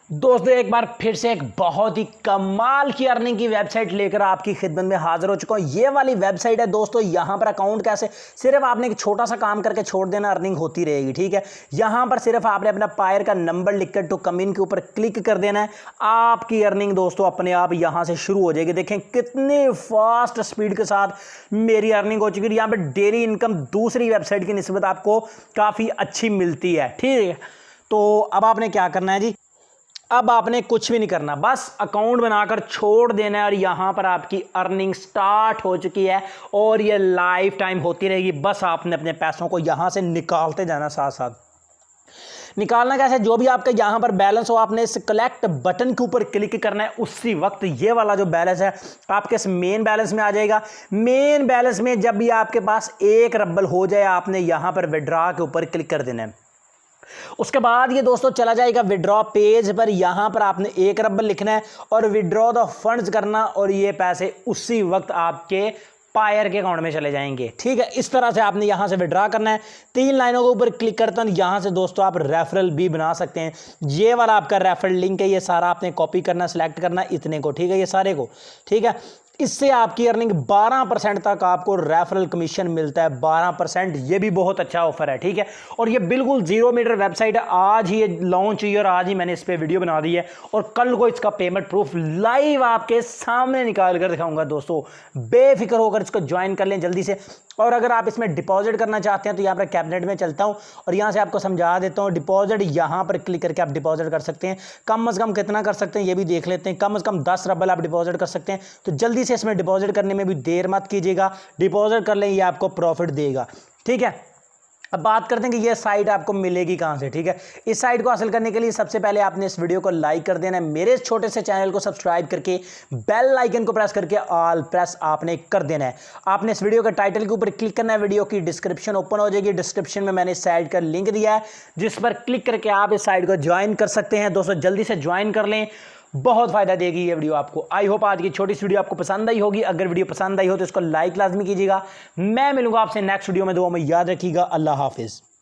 दोस्तों एक बार फिर से एक बहुत ही कमाल की अर्निंग की वेबसाइट लेकर आपकी खिदमत में हाजिर हो चुका हूं। ये वाली वेबसाइट है दोस्तों। यहां पर अकाउंट कैसे, सिर्फ आपने एक छोटा सा काम करके छोड़ देना, अर्निंग होती रहेगी। ठीक है, यहां पर सिर्फ आपने अपना पायर का नंबर लिखकर टू कम इन के ऊपर क्लिक कर देना है। आपकी अर्निंग दोस्तों अपने आप यहां से शुरू हो जाएगी। देखें कितनी फास्ट स्पीड के साथ मेरी अर्निंग हो चुकी है। यहां पर डेली इनकम दूसरी वेबसाइट की निस्बत आपको काफ़ी अच्छी मिलती है। ठीक है, तो अब आपने क्या करना है जी, अब आपने कुछ भी नहीं करना, बस अकाउंट बनाकर छोड़ देना है और यहां पर आपकी अर्निंग स्टार्ट हो चुकी है और ये लाइफ टाइम होती रहेगी। बस आपने अपने पैसों को यहां से निकालते जाना। साथ साथ निकालना कैसे, जो भी आपका यहां पर बैलेंस हो आपने इस कलेक्ट बटन के ऊपर क्लिक करना है। उसी वक्त ये वाला जो बैलेंस है आपके इस मेन बैलेंस में आ जाएगा। मेन बैलेंस में जब भी आपके पास 1 रबल हो जाए आपने यहां पर विड्रॉ के ऊपर क्लिक कर देना है। उसके बाद ये दोस्तों चला जाएगा विड्रॉ पेज पर। यहां पर आपने 1 रबल लिखना है और विड्रॉ द फंड्स करना और ये पैसे उसी वक्त आपके पायर के अकाउंट में चले जाएंगे। ठीक है, इस तरह से आपने यहां से विड्रॉ करना है। 3 लाइनों के ऊपर क्लिक करते हैं। यहां से दोस्तों आप रेफरल भी बना सकते हैं। ये वाला आपका रेफरल लिंक है, ये सारा आपने कॉपी करना, सिलेक्ट करना इतने को। ठीक है, ये सारे को। ठीक है, इससे आपकी अर्निंग 12% तक आपको रेफरल कमीशन मिलता है। 12%, ये भी बहुत अच्छा ऑफर है। ठीक है, और ये बिल्कुल 0 मीटर वेबसाइट है। आज ही ये लॉन्च हुई और आज ही मैंने इस पर वीडियो बना दी है और कल को इसका पेमेंट प्रूफ लाइव आपके सामने निकाल कर दिखाऊंगा। दोस्तों बेफिक्र होकर इसको ज्वाइन कर लें जल्दी से। और अगर आप इसमें डिपॉजिट करना चाहते हैं तो यहाँ पर कैबिनेट में चलता हूँ और यहाँ से आपको समझा देता हूँ। डिपॉजिट यहाँ पर क्लिक करके आप डिपॉजिट कर सकते हैं। कम से कम कितना कर सकते हैं ये भी देख लेते हैं। कम से कम 10 रबल आप डिपॉजिट कर सकते हैं। तो जल्दी से इसमें डिपॉजिट करने में भी देर मत कीजिएगा, डिपॉजिट कर लें, ये आपको प्रॉफिट देगा। ठीक है, अब बात करते हैं कि ये साइट आपको मिलेगी कहाँ से। ठीक है, इस साइट को हासिल करने के लिए सबसे पहले आपने इस वीडियो को लाइक कर देना है, मेरे इस छोटे से चैनल को सब्सक्राइब करके बेल आइकन को प्रेस करके ऑल प्रेस आपने कर देना है। आपने इस वीडियो के टाइटल के ऊपर क्लिक करना है। वीडियो की डिस्क्रिप्शन ओपन हो जाएगी। डिस्क्रिप्शन में मैंने इस साइट का लिंक दिया है जिस पर क्लिक करके आप इस साइट को ज्वाइन कर सकते हैं। दोस्तों जल्दी से ज्वाइन कर लें, बहुत फायदा देगी ये वीडियो आपको। आई होप आज की छोटी सी वीडियो आपको पसंद आई होगी। अगर वीडियो पसंद आई हो तो इसको लाइक लाजमी कीजिएगा। मैं मिलूंगा आपसे नेक्स्ट वीडियो में। दुआ में याद रखिएगा। अल्लाह हाफिज।